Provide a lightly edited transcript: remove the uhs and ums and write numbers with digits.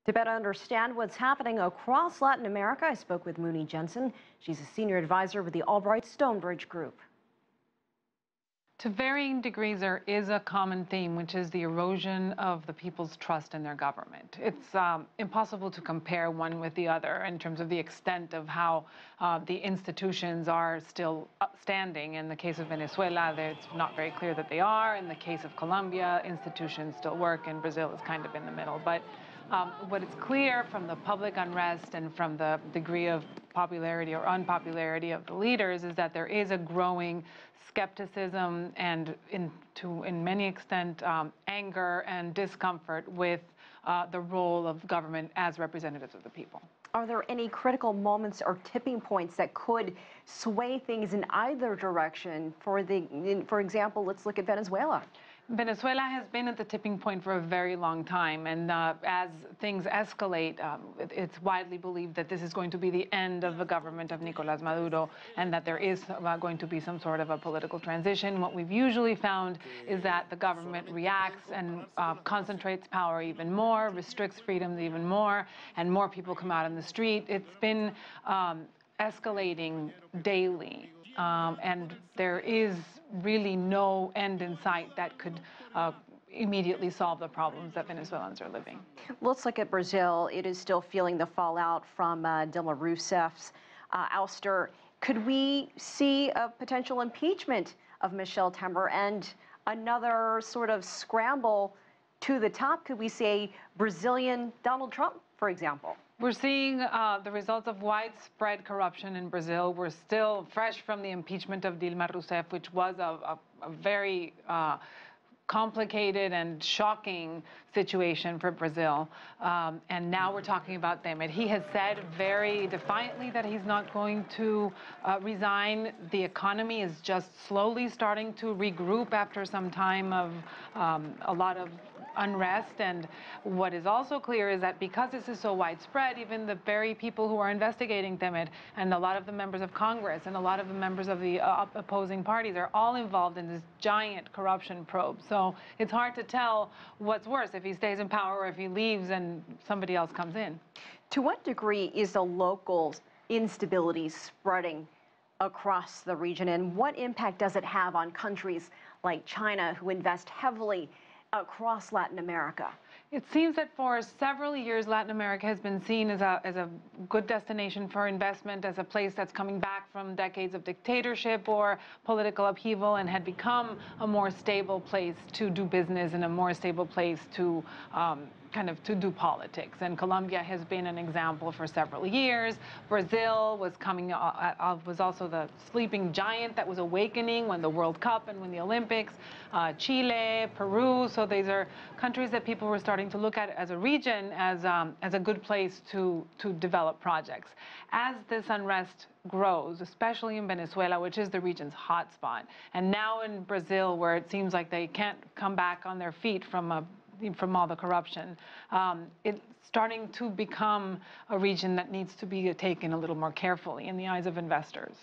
To better understand what's happening across Latin America, I spoke with Muni Jensen. She's a senior advisor with the Albright Stonebridge Group. To varying degrees, there is a common theme, which is the erosion of the people's trust in their government. It's impossible to compare one with the other in terms of the extent of how the institutions are still standing. In the case of Venezuela, it's not very clear that they are. In the case of Colombia, institutions still work, and Brazil is kind of in the middle. But what is clear from the public unrest and from the degree of popularity or unpopularity of the leaders is that there is a growing skepticism and, in many extent, anger and discomfort with the role of government as representatives of the people. Are there any critical moments or tipping points that could sway things in either direction? For example, let's look at Venezuela. Venezuela has been at the tipping point for a very long time, and as things escalate, it's widely believed that this is going to be the end of the government of Nicolás Maduro, and that there is going to be some sort of a political transition. What we've usually found is that the government reacts and concentrates power even more, restricts freedoms even more, and more people come out on the street. It's been escalating daily. And there is really no end in sight that could immediately solve the problems that Venezuelans are living. Let's look at Brazil. It is still feeling the fallout from Dilma Rousseff's ouster. Could we see a potential impeachment of Michel Temer and another sort of scramble to the top? Could we see a Brazilian Donald Trump, for example? We're seeing the results of widespread corruption in Brazil. We're still fresh from the impeachment of Dilma Rousseff, which was a very complicated and shocking situation for Brazil. And now we're talking about Temer. He has said very defiantly that he's not going to resign. The economy is just slowly starting to regroup after some time of a lot of unrest. And what is also clear is that because this is so widespread, even the very people who are investigating Temer and a lot of the members of Congress and a lot of the members of the opposing parties are all involved in this giant corruption probe. So it's hard to tell what's worse, if he stays in power or if he leaves and somebody else comes in. To what degree is the local instability spreading across the region, and what impact does it have on countries like China, who invest heavily across Latin America? It seems that for several years, Latin America has been seen as a good destination for investment, as a place that's coming back from decades of dictatorship or political upheaval, and had become a more stable place to do business and a more stable place to to do politics. And Colombia has been an example for several years. Brazil was was also the sleeping giant that was awakening when the World Cup and when the Olympics. Chile, Peru. So these are countries that people were starting to look at as a region, as a good place to develop projects. As this unrest grows, especially in Venezuela, which is the region's hotspot, and now in Brazil, where it seems like they can't come back on their feet from all the corruption, it's starting to become a region that needs to be taken a little more carefully in the eyes of investors.